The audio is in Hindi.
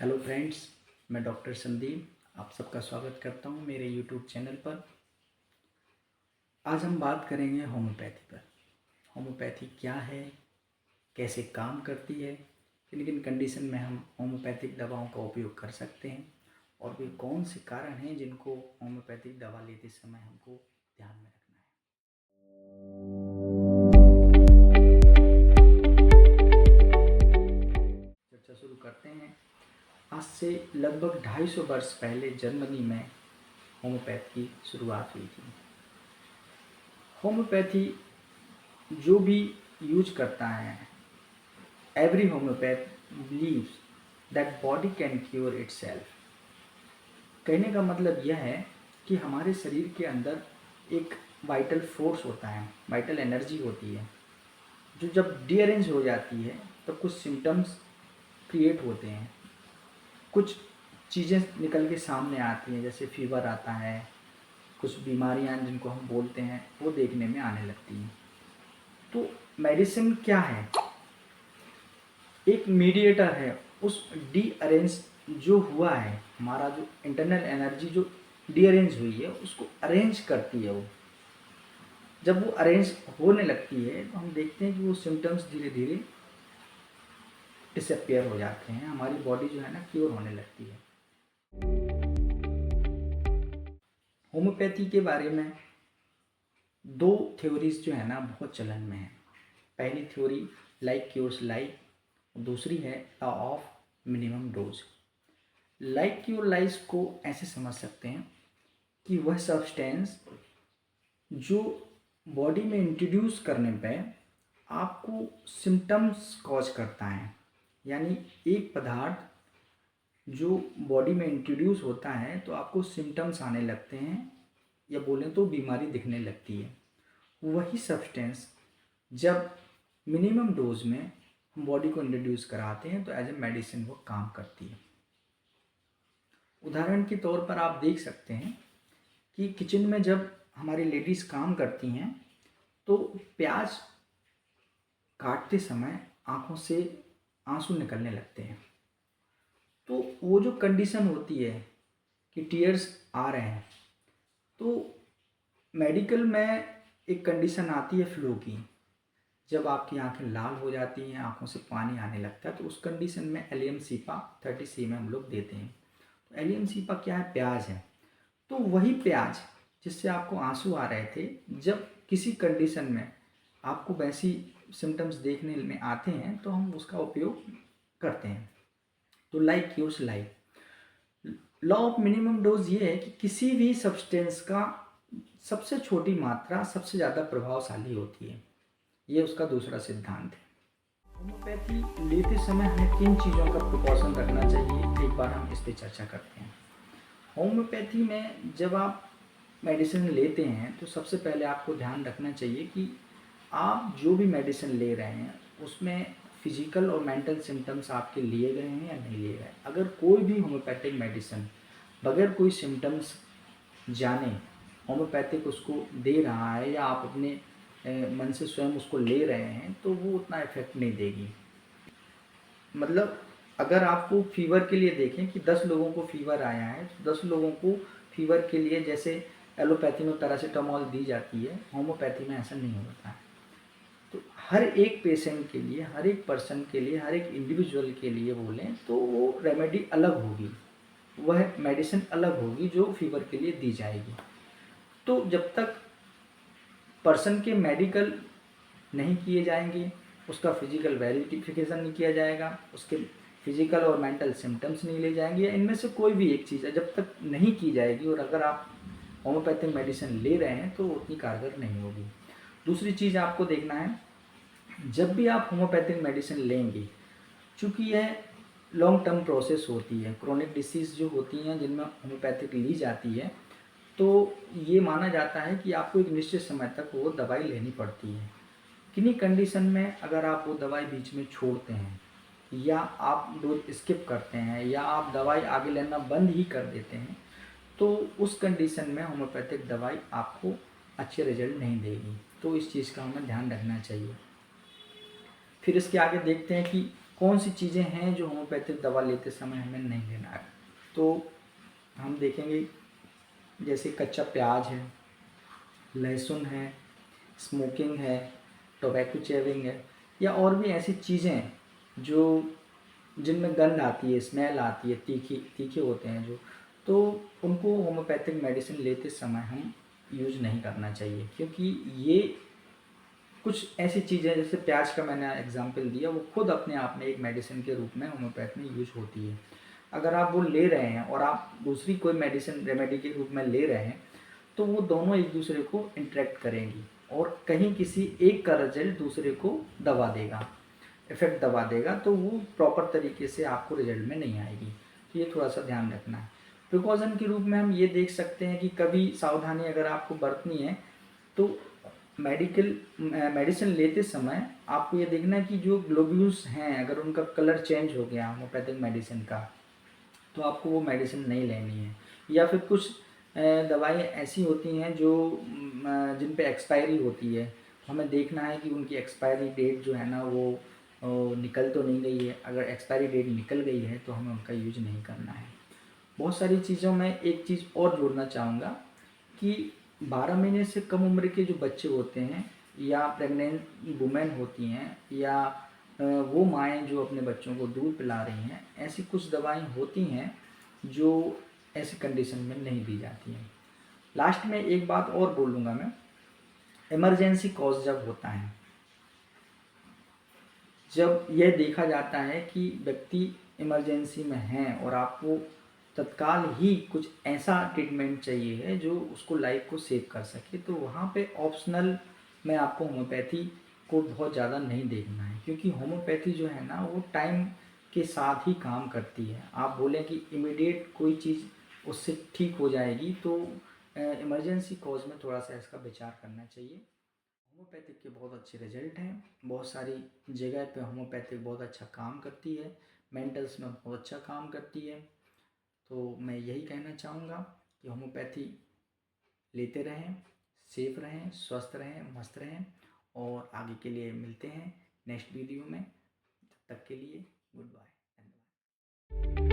हेलो फ्रेंड्स, मैं डॉक्टर संदीप आप सबका स्वागत करता हूं मेरे यूट्यूब चैनल पर। आज हम बात करेंगे होम्योपैथी पर। होम्योपैथी क्या है, कैसे काम करती है, किन किन कंडीशन में हम होम्योपैथिक दवाओं का उपयोग कर सकते हैं और वे कौन से कारण हैं जिनको होम्योपैथिक दवा लेते समय हमको ध्यान में रखना है। चर्चा शुरू करते हैं। आज से लगभग 250 वर्ष पहले जर्मनी में होम्योपैथी की शुरुआत हुई थी। होम्योपैथी जो भी यूज करता है, every homeopath believes that body can cure itself. कहने का मतलब यह है कि हमारे शरीर के अंदर एक वाइटल फोर्स होता है, वाइटल एनर्जी होती है, जो जब डीअरेंज हो जाती है तो कुछ सिम्टम्स क्रिएट होते हैं, कुछ चीज़ें निकल के सामने आती हैं, जैसे फीवर आता है, कुछ बीमारियां जिनको हम बोलते हैं वो देखने में आने लगती हैं। तो मेडिसिन क्या है? एक मीडिएटर है। उस डीअरेंज जो हुआ है, हमारा जो इंटरनल एनर्जी जो डीअरेंज हुई है उसको अरेंज करती है। वो जब वो अरेंज होने लगती है तो हम देखते हैं कि वो सिम्टम्स धीरे धीरे डिसअपियर हो जाते हैं, हमारी बॉडी जो है ना क्योर होने लगती है। होम्योपैथी के बारे में दो थ्योरीज जो है ना बहुत चलन में है। पहली थ्योरी लाइक क्योर्स लाइक, दूसरी है law of minimum dose. Like cure lies को ऐसे समझ सकते हैं कि वह सब्सटेंस जो बॉडी में इंट्रोड्यूस करने पे आपको सिम्टम्स कॉज करता है, यानी एक पदार्थ जो बॉडी में इंट्रोड्यूस होता है तो आपको सिम्टम्स आने लगते हैं, या बोलें तो बीमारी दिखने लगती है। वही सब्सटेंस जब मिनिमम डोज में हम बॉडी को इंट्रोड्यूस कराते हैं तो एज ए मेडिसिन वो काम करती है। उदाहरण के तौर पर आप देख सकते हैं कि किचन में जब हमारी लेडीज़ काम करती हैं तो प्याज काटते समय आँखों से आंसू निकलने लगते हैं। तो वो जो कंडीशन होती है कि टीयर्स आ रहे हैं, तो मेडिकल में एक कंडीशन आती है फ्लू की। जब आपकी आंखें लाल हो जाती हैं, आंखों से पानी आने लगता है, तो उस कंडीशन में एलियम सीपा 30 में हम लोग देते हैं। तो एलियम सीपा क्या है? प्याज है। तो वही प्याज जिससे आपको आंसू आ रहे थे, जब किसी कंडीशन में आपको वैसी सिम्टम्स देखने में आते हैं तो हम उसका उपयोग करते हैं। तो like cures like. Law of minimum dose ये है कि किसी भी सब्सटेंस का सबसे छोटी मात्रा सबसे ज़्यादा प्रभावशाली होती है। ये उसका दूसरा सिद्धांत है। होम्योपैथी लेते समय हमें किन चीज़ों का प्रिकॉशन रखना चाहिए, एक बार हम इस पर चर्चा करते हैं। होम्योपैथी में जब आप मेडिसिन लेते हैं तो सबसे पहले आपको ध्यान रखना चाहिए कि आप जो भी मेडिसिन ले रहे हैं उसमें फिजिकल और मेंटल सिम्टम्स आपके लिए गए हैं या नहीं लिए गए। अगर कोई भी होम्योपैथिक मेडिसिन बगैर कोई सिम्टम्स जाने होम्योपैथिक उसको दे रहा है या आप अपने मन से स्वयं उसको ले रहे हैं तो वो उतना इफेक्ट नहीं देगी। मतलब अगर आपको फीवर के लिए देखें कि 10 लोगों को फीवर आया है तो 10 लोगों को फीवर के लिए जैसे एलोपैथी में पैरासीटामोल दी जाती है, होम्योपैथी में ऐसा नहीं होता है। तो हर एक पेशेंट के लिए, हर एक पर्सन के लिए, हर एक इंडिविजुअल के लिए बोलें तो वो रेमेडी अलग होगी, वह मेडिसिन अलग होगी जो फीवर के लिए दी जाएगी। तो जब तक पर्सन के मेडिकल नहीं किए जाएंगे, उसका फिजिकल वेरिफिकेशन नहीं किया जाएगा, उसके फिजिकल और मेंटल सिम्टम्स नहीं ले जाएंगे, या इनमें से कोई भी एक चीज़ है जब तक नहीं की जाएगी, और अगर आप होम्योपैथिक मेडिसिन ले रहे हैं तो उतनी कारगर नहीं होगी। दूसरी चीज़ आपको देखना है, जब भी आप होम्योपैथिक मेडिसिन लेंगे, चूँकि यह लॉन्ग टर्म प्रोसेस होती है, क्रोनिक डिसीज़ जो होती हैं जिनमें होम्योपैथिक ली जाती है, तो ये माना जाता है कि आपको एक निश्चित समय तक वो दवाई लेनी पड़ती है। किन्हीं कंडीशन में अगर आप वो दवाई बीच में छोड़ते हैं या आप डोज स्किप करते हैं या आप दवाई आगे लेना बंद ही कर देते हैं, तो उस कंडीशन में होम्योपैथिक दवाई आपको अच्छे रिजल्ट नहीं देगी। तो इस चीज़ का हमें ध्यान रखना चाहिए। फिर इसके आगे देखते हैं कि कौन सी चीज़ें हैं जो होम्योपैथिक दवा लेते समय हमें नहीं लेना है। तो हम देखेंगे जैसे कच्चा प्याज है, लहसुन है, स्मोकिंग है, टोबैको चेविंग है, या और भी ऐसी चीज़ें जो जिनमें गंध आती है, स्मेल आती है, तीखे होते हैं जो, तो उनको होम्योपैथिक मेडिसिन लेते समय हम यूज़ नहीं करना चाहिए, क्योंकि ये कुछ ऐसी चीज़ें जैसे प्याज का मैंने एग्जांपल दिया, वो खुद अपने आप में एक मेडिसिन के रूप में होम्योपैथ में यूज होती है। अगर आप वो ले रहे हैं और आप दूसरी कोई मेडिसिन रेमेडी के रूप में ले रहे हैं, तो वो दोनों एक दूसरे को इंटरेक्ट करेंगी और कहीं किसी एक का रिजल्ट दूसरे को दबा देगा, इफेक्ट दबा देगा, तो वो प्रॉपर तरीके से आपको रिजल्ट में नहीं आएगी। तो ये थोड़ा सा ध्यान रखना है। प्रिकॉशन के रूप में हम ये देख सकते हैं कि कभी सावधानी अगर आपको बरतनी है तो मेडिसिन लेते समय आपको ये देखना है कि जो ग्लोब्यूल्स हैं अगर उनका कलर चेंज हो गया होम्योपैथिक मेडिसिन का, तो आपको वो मेडिसिन नहीं लेनी है। या फिर कुछ दवाएं ऐसी होती हैं जो जिन पे एक्सपायरी होती है, हमें देखना है कि उनकी एक्सपायरी डेट जो है ना वो निकल तो नहीं गई है। अगर एक्सपायरी डेट निकल गई है तो हमें उनका यूज नहीं करना है। बहुत सारी चीज़ों में एक चीज़ और जोड़ना चाहूँगा कि 12 महीने से कम उम्र के जो बच्चे होते हैं या प्रेग्नेंट वुमेन होती हैं या वो माएँ जो अपने बच्चों को दूध पिला रही हैं, ऐसी कुछ दवाएं होती हैं जो ऐसी कंडीशन में नहीं दी जाती हैं। लास्ट में एक बात और बोलूँगा मैं, इमरजेंसी कॉज जब होता है, जब यह देखा जाता है कि व्यक्ति इमरजेंसी में है और आपको तत्काल ही कुछ ऐसा ट्रीटमेंट चाहिए है जो उसको लाइफ को सेव कर सके, तो वहाँ पे ऑप्शनल में आपको होम्योपैथी को बहुत ज़्यादा नहीं देखना है, क्योंकि होम्योपैथी जो है ना वो टाइम के साथ ही काम करती है। आप बोलें कि इमीडिएट कोई चीज़ उससे ठीक हो जाएगी, तो इमरजेंसी कॉज में थोड़ा सा इसका विचार करना चाहिए। होम्योपैथिक के बहुत अच्छे रिजल्ट हैं, बहुत सारी जगह पे होम्योपैथिक बहुत अच्छा काम करती है, मेंटल्स में बहुत अच्छा काम करती है। तो मैं यही कहना चाहूँगा कि होम्योपैथी लेते रहें, सेफ रहें, स्वस्थ रहें, मस्त रहें, और आगे के लिए मिलते हैं नेक्स्ट वीडियो में। तब तक के लिए गुड बाय, धन्यवाद।